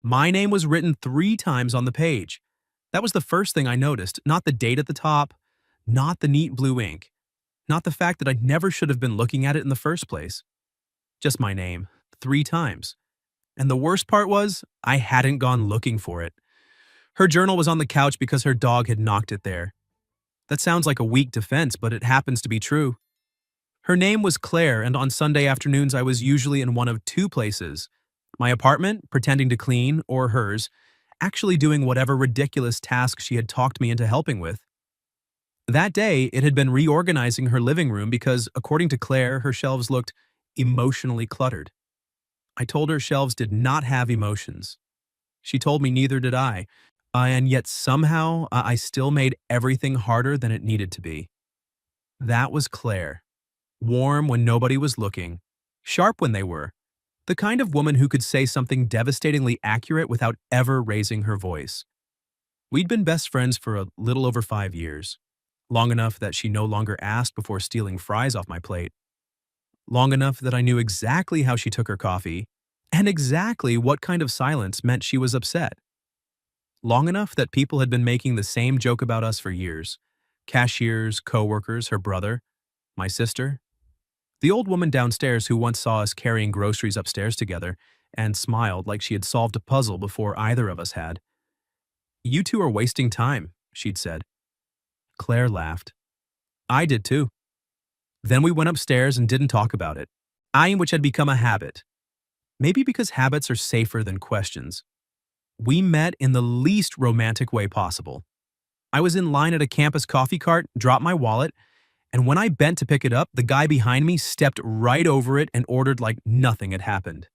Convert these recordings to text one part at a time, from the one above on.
My name was written 3 times on the page. That was the first thing I noticed, not the date at the top, not the neat blue ink, not the fact that I never should have been looking at it in the first place. Just my name, 3 times. And the worst part was, I hadn't gone looking for it. Her journal was on the couch because her dog had knocked it there. That sounds like a weak defense, but it happens to be true. Her name was Claire, and on Sunday afternoons I was usually in one of 2 places: my apartment, pretending to clean, or hers, actually doing whatever ridiculous task she had talked me into helping with. That day, it had been reorganizing her living room because, according to Claire, her shelves looked emotionally cluttered. I told her shelves did not have emotions. She told me neither did I, and yet somehow I still made everything harder than it needed to be. That was Claire. Warm when nobody was looking, sharp when they were, the kind of woman who could say something devastatingly accurate without ever raising her voice. We'd been best friends for a little over 5 years, long enough that she no longer asked before stealing fries off my plate, long enough that I knew exactly how she took her coffee, and exactly what kind of silence meant she was upset, long enough that people had been making the same joke about us for years: cashiers, coworkers, her brother, my sister, the old woman downstairs who once saw us carrying groceries upstairs together and smiled like she had solved a puzzle before either of us had. "You two are wasting time," she'd said. Claire laughed. I did too. Then we went upstairs and didn't talk about it, eyeing which had become a habit. Maybe because habits are safer than questions. We met in the least romantic way possible. I was in line at a campus coffee cart, dropped my wallet, and when I bent to pick it up, the guy behind me stepped right over it and ordered like nothing had happened.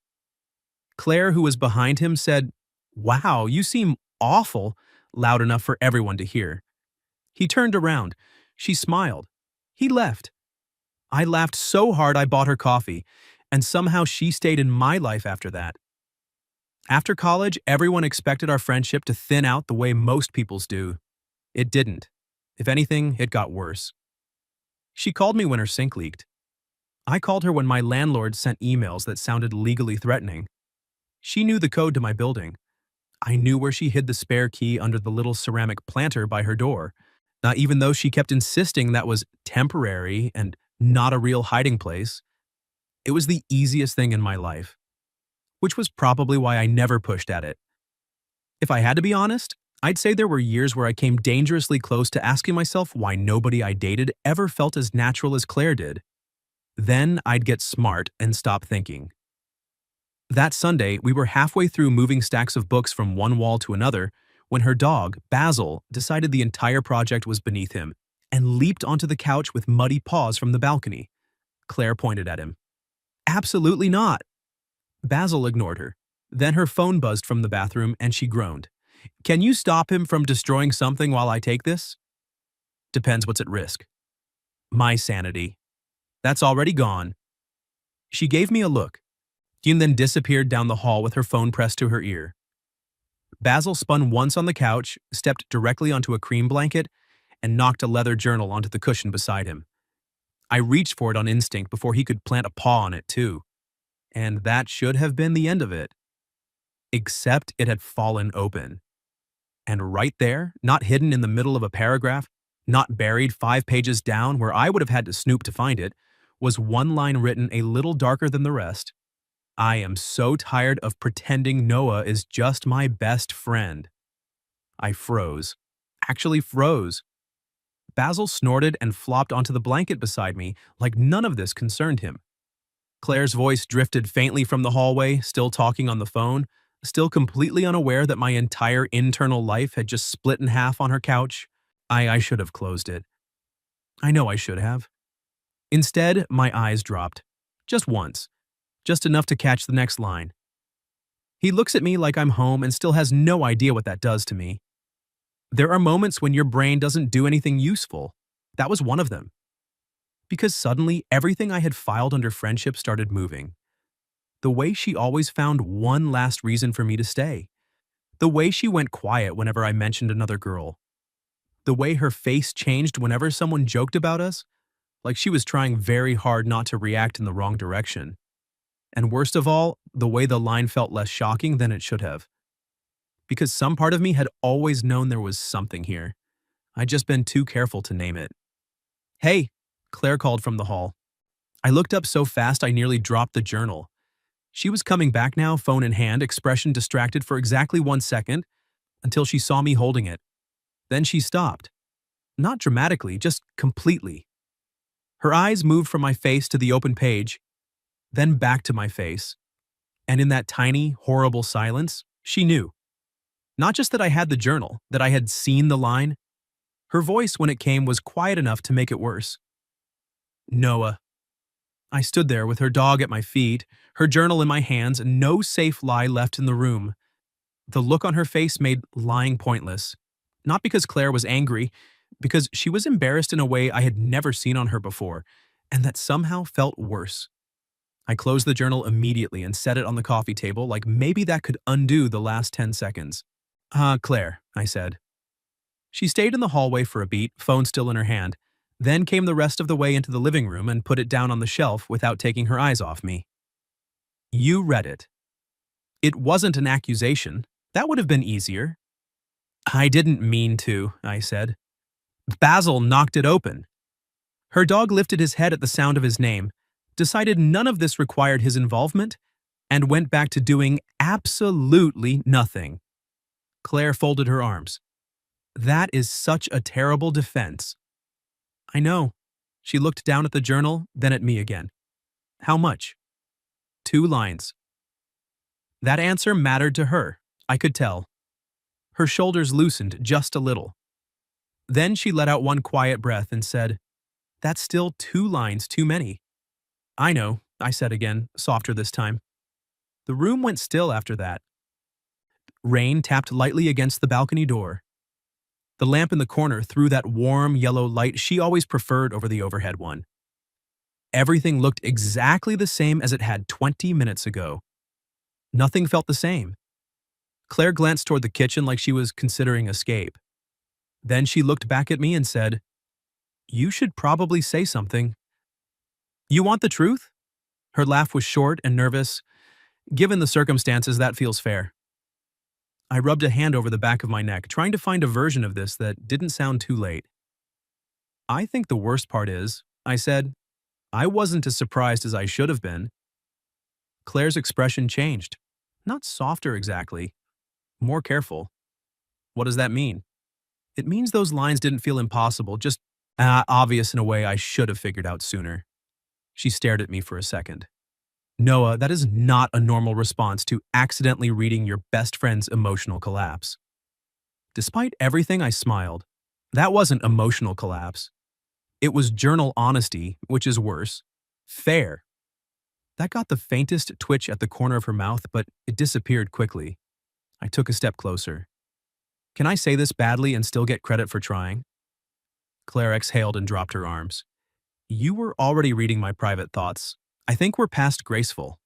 Claire, who was behind him, said, "Wow, you seem awful," loud enough for everyone to hear. He turned around. She smiled. He left. I laughed so hard I bought her coffee, and somehow she stayed in my life after that. After college, everyone expected our friendship to thin out the way most people's do. It didn't. If anything, it got worse. She called me when her sink leaked. I called her when my landlord sent emails that sounded legally threatening. She knew the code to my building. I knew where she hid the spare key under the little ceramic planter by her door, even though she kept insisting that was temporary and not a real hiding place. It was the easiest thing in my life, which was probably why I never pushed at it. If I had to be honest, I'd say there were years where I came dangerously close to asking myself why nobody I dated ever felt as natural as Claire did. Then I'd get smart and stop thinking. That Sunday, we were halfway through moving stacks of books from one wall to another when her dog, Basil, decided the entire project was beneath him and leaped onto the couch with muddy paws from the balcony. Claire pointed at him. "Absolutely not." Basil ignored her. Then her phone buzzed from the bathroom and she groaned. "Can you stop him from destroying something while I take this?" "Depends what's at risk." "My sanity. That's already gone." She gave me a look, and then disappeared down the hall with her phone pressed to her ear. Basil spun once on the couch, stepped directly onto a cream blanket, and knocked a leather journal onto the cushion beside him. I reached for it on instinct before he could plant a paw on it too. And that should have been the end of it. Except it had fallen open. And right there, not hidden in the middle of a paragraph, not buried 5 pages down where I would have had to snoop to find it, was one line written a little darker than the rest. "I am so tired of pretending Noah is just my best friend." I froze. Actually froze. Basil snorted and flopped onto the blanket beside me like none of this concerned him. Claire's voice drifted faintly from the hallway, still talking on the phone, still completely unaware that my entire internal life had just split in half on her couch. I should have closed it. I know I should have. Instead, my eyes dropped. Just once. Just enough to catch the next line. "He looks at me like I'm home and still has no idea what that does to me." There are moments when your brain doesn't do anything useful. That was one of them. Because suddenly, everything I had filed under friendship started moving. The way she always found one last reason for me to stay. The way she went quiet whenever I mentioned another girl. The way her face changed whenever someone joked about us, like she was trying very hard not to react in the wrong direction. And worst of all, the way the line felt less shocking than it should have. because some part of me had always known there was something here. I'd just been too careful to name it. Hey, Claire called from the hall. I looked up so fast I nearly dropped the journal. She was coming back now, phone in hand, expression distracted for exactly 1 second, until she saw me holding it. Then she stopped. Not dramatically, just completely. Her eyes moved from my face to the open page, then back to my face. And in that tiny, horrible silence, she knew. Not just that I had the journal, that I had seen the line. Her voice, when it came, was quiet enough to make it worse. Noah. I stood there with her dog at my feet, her journal in my hands, and no safe lie left in the room. The look on her face made lying pointless. Not because Claire was angry, because she was embarrassed in a way I had never seen on her before, and that somehow felt worse. I closed the journal immediately and set it on the coffee table like maybe that could undo the last 10 seconds. Claire, I said. She stayed in the hallway for a beat, phone still in her hand, then came the rest of the way into the living room and put it down on the shelf without taking her eyes off me. You read it. It wasn't an accusation. That would have been easier. I didn't mean to, I said. Basil knocked it open. Her dog lifted his head at the sound of his name, decided none of this required his involvement, and went back to doing absolutely nothing. Claire folded her arms. That is such a terrible defense. I know. She looked down at the journal, then at me again. How much? 2 lines. That answer mattered to her, I could tell. Her shoulders loosened just a little. Then she let out one quiet breath and said, That's still 2 lines too many. I know, I said again, softer this time. The room went still after that. Rain tapped lightly against the balcony door. The lamp in the corner threw that warm yellow light she always preferred over the overhead one. Everything looked exactly the same as it had 20 minutes ago. Nothing felt the same. Claire glanced toward the kitchen like she was considering escape. Then she looked back at me and said, You should probably say something. You want the truth? Her laugh was short and nervous. Given the circumstances, that feels fair. I rubbed a hand over the back of my neck, trying to find a version of this that didn't sound too late. I think the worst part is, I said, I wasn't as surprised as I should have been. Claire's expression changed. Not softer exactly. More careful. What does that mean? It means those lines didn't feel impossible, just obvious in a way I should have figured out sooner. She stared at me for a second. Noah, that is not a normal response to accidentally reading your best friend's emotional collapse. Despite everything, I smiled. That wasn't emotional collapse. It was journal honesty, which is worse. Fair. That got the faintest twitch at the corner of her mouth, but it disappeared quickly. I took a step closer. Can I say this badly and still get credit for trying? Claire exhaled and dropped her arms. You were already reading my private thoughts. I think we're past graceful.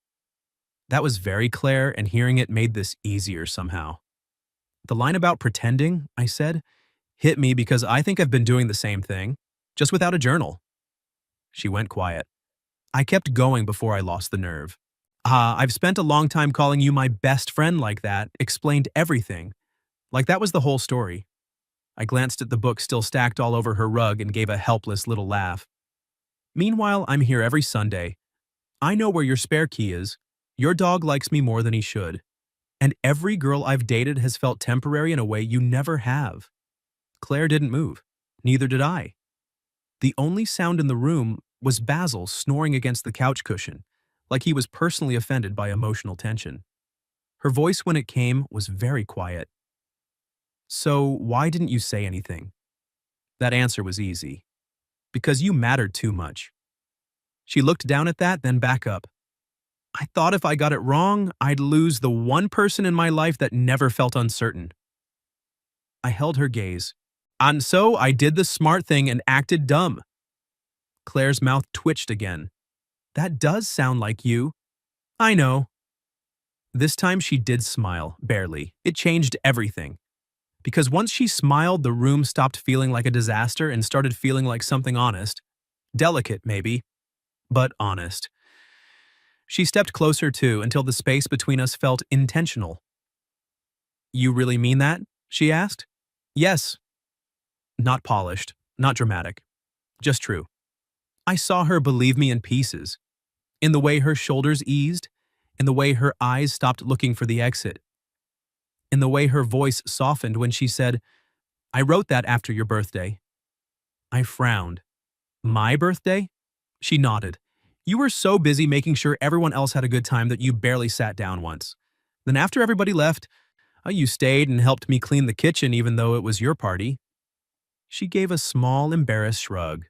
That was very Claire, and hearing it made this easier somehow. The line about pretending, I said, hit me because I think I've been doing the same thing, just without a journal. She went quiet. I kept going before I lost the nerve. I've spent a long time calling you my best friend like that, explained everything. Like that was the whole story. I glanced at the book still stacked all over her rug and gave a helpless little laugh. Meanwhile, I'm here every Sunday. I know where your spare key is. Your dog likes me more than he should. And every girl I've dated has felt temporary in a way you never have. Claire didn't move. Neither did I. The only sound in the room was Basil snoring against the couch cushion, like he was personally offended by emotional tension. Her voice when it came was very quiet. So why didn't you say anything? That answer was easy. Because you mattered too much. She looked down at that, then back up. I thought if I got it wrong, I'd lose the one person in my life that never felt uncertain. I held her gaze. And so I did the smart thing and acted dumb. Claire's mouth twitched again. That does sound like you. I know. This time she did smile, barely. It changed everything. Because once she smiled, the room stopped feeling like a disaster and started feeling like something honest. Delicate, maybe, but honest. She stepped closer too until the space between us felt intentional. You really mean that? She asked. Yes. Not polished, not dramatic, just true. I saw her believe me in pieces, in the way her shoulders eased, in the way her eyes stopped looking for the exit, in the way her voice softened when she said, I wrote that after your birthday. I frowned. My birthday? She nodded. You were so busy making sure everyone else had a good time that you barely sat down once. Then after everybody left, you stayed and helped me clean the kitchen even though it was your party. She gave a small, embarrassed shrug.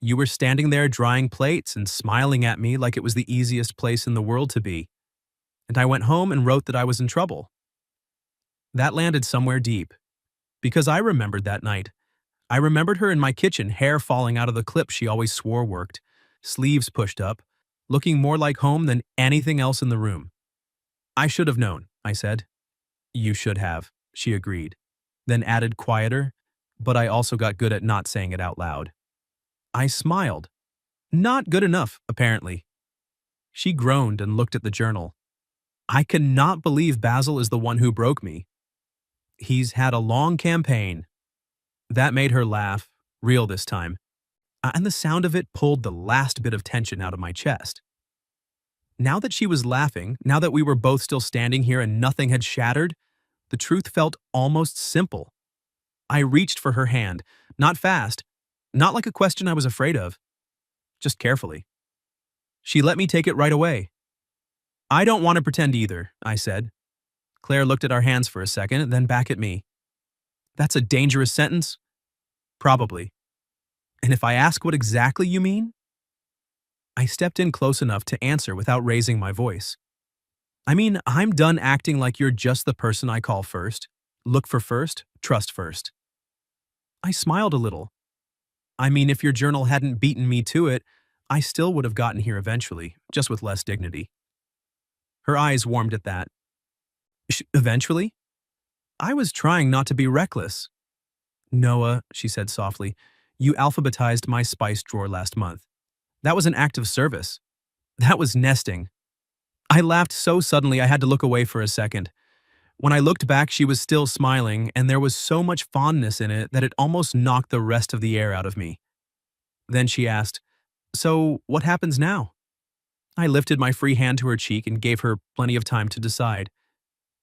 You were standing there drying plates and smiling at me like it was the easiest place in the world to be. And I went home and wrote that I was in trouble. That landed somewhere deep. Because I remembered that night. I remembered her in my kitchen, hair falling out of the clip she always swore worked, sleeves pushed up, looking more like home than anything else in the room. I should have known, I said. You should have, she agreed, then added quieter, but I also got good at not saying it out loud. I smiled. Not good enough, apparently. She groaned and looked at the journal. I cannot believe Basil is the one who broke me. He's had a long campaign. That made her laugh, real this time, and the sound of it pulled the last bit of tension out of my chest. Now that she was laughing, now that we were both still standing here and nothing had shattered, the truth felt almost simple. I reached for her hand, not fast, not like a question I was afraid of, just carefully. She let me take it right away. I don't want to pretend either, I said. Claire looked at our hands for a second, then back at me. That's a dangerous sentence? Probably. And if I ask what exactly you mean? I stepped in close enough to answer without raising my voice. I mean, I'm done acting like you're just the person I call first, look for first, trust first. I smiled a little. I mean, if your journal hadn't beaten me to it, I still would have gotten here eventually, just with less dignity. Her eyes warmed at that. Eventually? I was trying not to be reckless. Noah, she said softly, you alphabetized my spice drawer last month. That was an act of service. That was nesting. I laughed so suddenly I had to look away for a second. When I looked back, she was still smiling, and there was so much fondness in it that it almost knocked the rest of the air out of me. Then she asked, So, what happens now? I lifted my free hand to her cheek and gave her plenty of time to decide.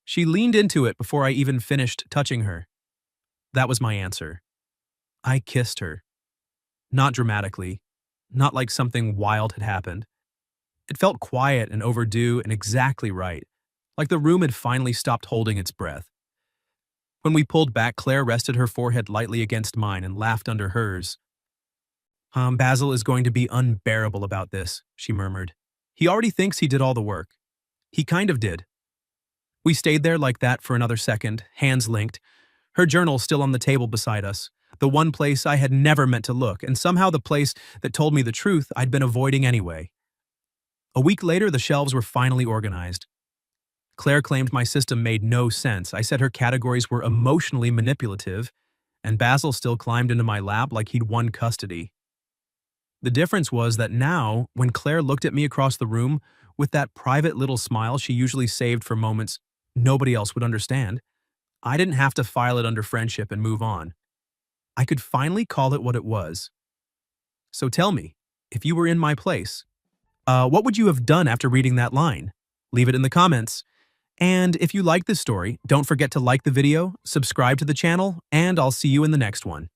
She leaned into it before I even finished touching her. That was my answer. I kissed her. Not dramatically, not like something wild had happened. It felt quiet and overdue and exactly right, like the room had finally stopped holding its breath. When we pulled back, Claire rested her forehead lightly against mine and laughed under hers. Basil is going to be unbearable about this, she murmured. He already thinks he did all the work. He kind of did. We stayed there like that for another second, hands linked, her journal still on the table beside us, the one place I had never meant to look, and somehow the place that told me the truth I'd been avoiding anyway. A week later, the shelves were finally organized. Claire claimed my system made no sense. I said her categories were emotionally manipulative, and Basil still climbed into my lap like he'd won custody. The difference was that now, when Claire looked at me across the room with that private little smile she usually saved for moments nobody else would understand, I didn't have to file it under friendship and move on. I could finally call it what it was. So tell me, if you were in my place, what would you have done after reading that line? Leave it in the comments. And if you like this story, don't forget to like the video, subscribe to the channel, and I'll see you in the next one.